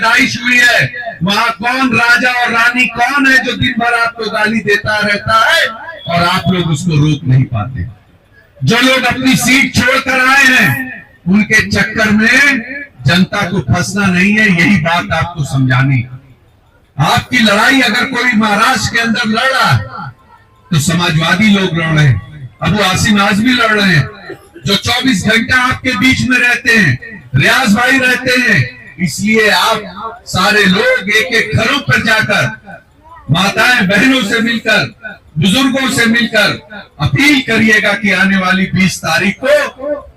पैदाइश हुई है, वहां कौन राजा और रानी कौन है जो दिन भर आपको गाली देता रहता है और आप लोग उसको रोक नहीं पाते। जो लोग अपनी सीट छोड़कर आए हैं उनके चक्कर में जनता को फंसना नहीं है, यही बात आपको समझानी। आपकी लड़ाई अगर कोई महाराष्ट्र के अंदर लड़ रहा है तो समाजवादी लोग लड़ रहे हैं, अबू आसिम आजमी लड़ रहे हैं, जो 24 घंटा आपके बीच में रहते हैं, रियाज भाई रहते हैं। इसलिए आप सारे लोग एक एक घरों पर जाकर माताएं बहनों से मिलकर, बुजुर्गों से मिलकर अपील करिएगा कि आने वाली 20 तारीख को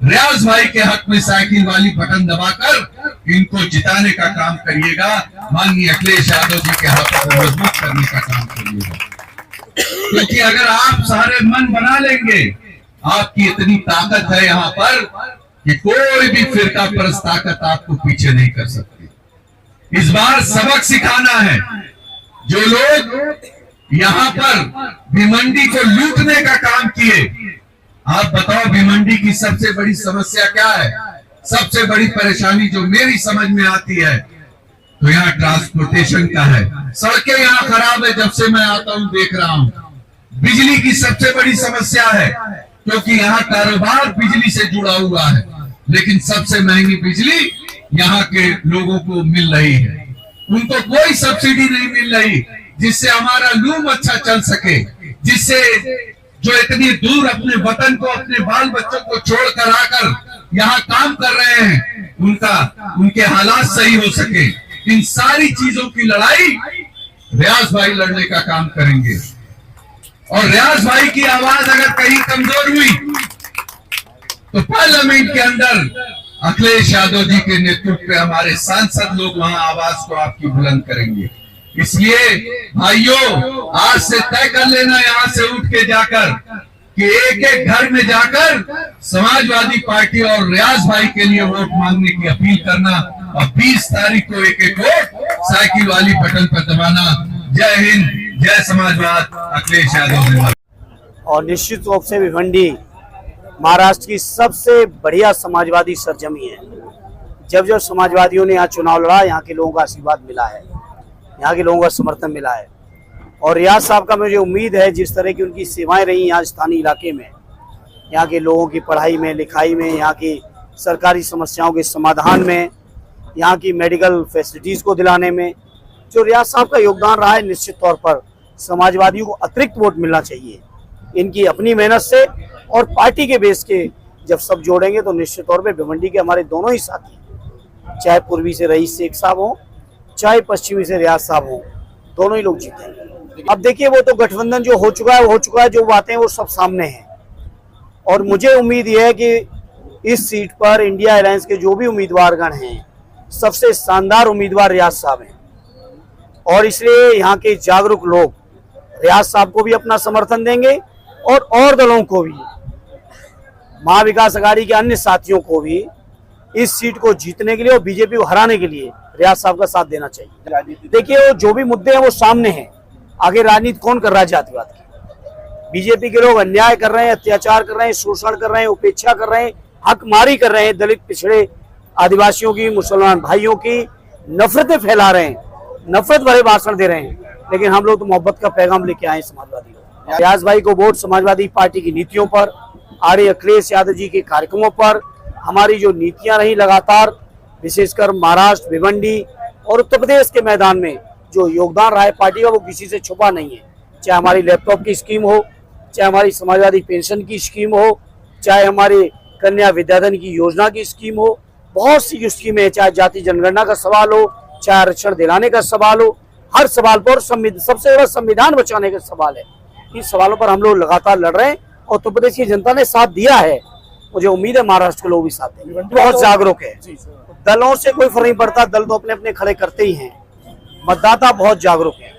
रियाज भाई के हक में साइकिल वाली बटन दबाकर इनको जिताने का काम करिएगा। माननीय अखिलेश यादव जी के हाथों को मजबूत करने का काम करिएगा, क्योंकि अगर आप सारे मन बना लेंगे, आपकी इतनी ताकत है यहाँ पर कि कोई भी फिरका परस्त ताकत आपको पीछे नहीं कर सकती। इस बार सबक सिखाना है। जो लोग यहाँ पर भिवंडी को लूटने का काम किए, आप बताओ भिवंडी की सबसे बड़ी समस्या क्या है? सबसे बड़ी परेशानी जो मेरी समझ में आती है तो यहाँ ट्रांसपोर्टेशन का है। सड़कें यहाँ खराब है, जब से मैं आता हूँ देख रहा हूँ। बिजली की सबसे बड़ी समस्या है, क्योंकि यहाँ कारोबार बिजली से जुड़ा हुआ है, लेकिन सबसे महंगी बिजली यहाँ के लोगों को मिल रही है। उनको कोई सब्सिडी नहीं मिल रही जिससे हमारा लूम अच्छा चल सके, जिससे जो इतनी दूर अपने वतन को, अपने बाल बच्चों को छोड़कर आकर यहाँ काम कर रहे हैं, उनके हालात सही हो सके। इन सारी चीजों की लड़ाई रियाज भाई लड़ने का काम करेंगे। और रियाज भाई की आवाज अगर कहीं कमजोर हुई तो पार्लियामेंट के अंदर अखिलेश यादव जी के नेतृत्व में हमारे सांसद लोग वहां आवाज को आपकी बुलंद करेंगे। इसलिए भाइयों, आज से तय कर लेना यहाँ से उठ के जाकर कि एक एक घर में जाकर समाजवादी पार्टी और रियाज भाई के लिए वोट मांगने की अपील करना और 20 तारीख को एक एक वोट साइकिल वाली बटन पर दबाना। जय हिंद, जय समाजवाद, अखिलेश यादव। और निश्चित रूप से भिवंडी महाराष्ट्र की सबसे बढ़िया समाजवादी सरजमी है। जब जब समाजवादियों ने यहाँ चुनाव लड़ा, यहाँ के लोगों का आशीर्वाद मिला है, यहाँ के लोगों का समर्थन मिला है। और रियाज साहब का मुझे उम्मीद है, जिस तरह की उनकी सेवाएं रही यहाँ स्थानीय इलाके में, यहाँ के लोगों की पढ़ाई में, लिखाई में, यहाँ की सरकारी समस्याओं के समाधान में, यहाँ की मेडिकल फैसिलिटीज़ को दिलाने में जो रियाज साहब का योगदान रहा है, निश्चित तौर पर समाजवादियों को अतिरिक्त वोट मिलना चाहिए। इनकी अपनी मेहनत से और पार्टी के बेस के जब सब जोड़ेंगे तो निश्चित तौर पे भिवंडी के हमारे दोनों ही साथी, चाहे पूर्वी से रईस शेख साहब हो, चाहे पश्चिमी से रियाज साहब हो, दोनों ही लोग जीतेंगे। अब देखिए, वो तो गठबंधन जो हो चुका है वो हो चुका है, जो बातें वो सब सामने हैं। और मुझे उम्मीद ये है कि इस सीट पर इंडिया अलायंस के जो भी उम्मीदवारगण हैं, सबसे शानदार उम्मीदवार रियाज साहब हैं। और इसलिए यहाँ के जागरूक लोग रियाज साहब को भी अपना समर्थन देंगे और दलों को भी, महाविकास अघाड़ी के अन्य साथियों को भी इस सीट को जीतने के लिए और बीजेपी को हराने के लिए रियाज साहब का साथ देना चाहिए। देखिए, वो जो भी मुद्दे हैं वो सामने हैं। आगे राजनीति कौन कर रहा है जातिवाद की? बीजेपी के लोग अन्याय कर रहे हैं, अत्याचार कर रहे हैं, शोषण कर रहे हैं, उपेक्षा कर रहे हैं, हकमारी कर रहे हैं, दलित, पिछड़े, आदिवासियों की, मुसलमान भाइयों की नफरतें फैला रहे हैं, नफरत भरे भाषण दे रहे हैं। लेकिन हम लोग तो मोहब्बत का पैगाम लेके आए समाजवादी लोग। रियाज भाई को वोट समाजवादी पार्टी की नीतियों पर, आर्य अखिलेश यादव जी के कार्यक्रमों पर, हमारी जो नीतियां रही लगातार, विशेषकर महाराष्ट्र, भिवंडी और उत्तर प्रदेश के मैदान में जो योगदान रहा है पार्टी का, वो किसी से छुपा नहीं है। चाहे हमारी लैपटॉप की स्कीम हो, चाहे हमारी समाजवादी पेंशन की स्कीम हो, चाहे हमारी कन्या विद्याधन की योजना की स्कीम हो, बहुत सी स्कीमें हैं, चाहे जाति जनगणना का सवाल हो, चाहे आरक्षण दिलाने का सवाल हो, हर सवाल पर सबसे बड़ा संविधान बचाने का सवाल है। इन सवालों पर हम लोग लगातार लड़ रहे हैं और उत्तर प्रदेश की जनता ने साथ दिया है। मुझे उम्मीद है महाराष्ट्र के लोग भी साथ देंगे। बहुत जागरूक है, दलों से कोई फर्क नहीं पड़ता, दल तो अपने अपने खड़े करते ही हैं। मतदाता बहुत जागरूक है।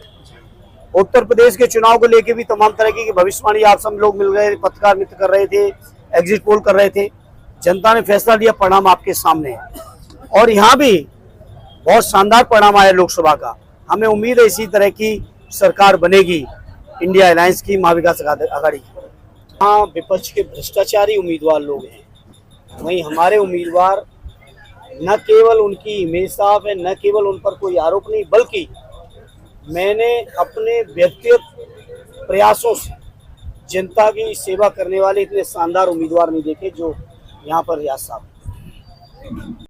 उत्तर प्रदेश के चुनाव को लेकर भी तमाम तरह की भविष्यवाणी आप सब लोग मिल गए, पत्रकार मित्र कर रहे थे, एग्जिट पोल कर रहे थे। जनता ने फैसला लिया, परिणाम आपके सामने है। और यहाँ भी बहुत शानदार परिणाम आया लोकसभा का। हमें उम्मीद है इसी तरह की सरकार बनेगी इंडिया अलायंस की, महाविकास अघाड़ी की। हाँ, विपक्ष के भ्रष्टाचारी उम्मीदवार लोग हैं, वहीं हमारे उम्मीदवार न केवल उनकी इमेज साफ है, न केवल उन पर कोई आरोप नहीं, बल्कि मैंने अपने व्यक्तिगत प्रयासों से जनता की सेवा करने वाले इतने शानदार उम्मीदवार नहीं देखे जो यहाँ पर रियाज साहब।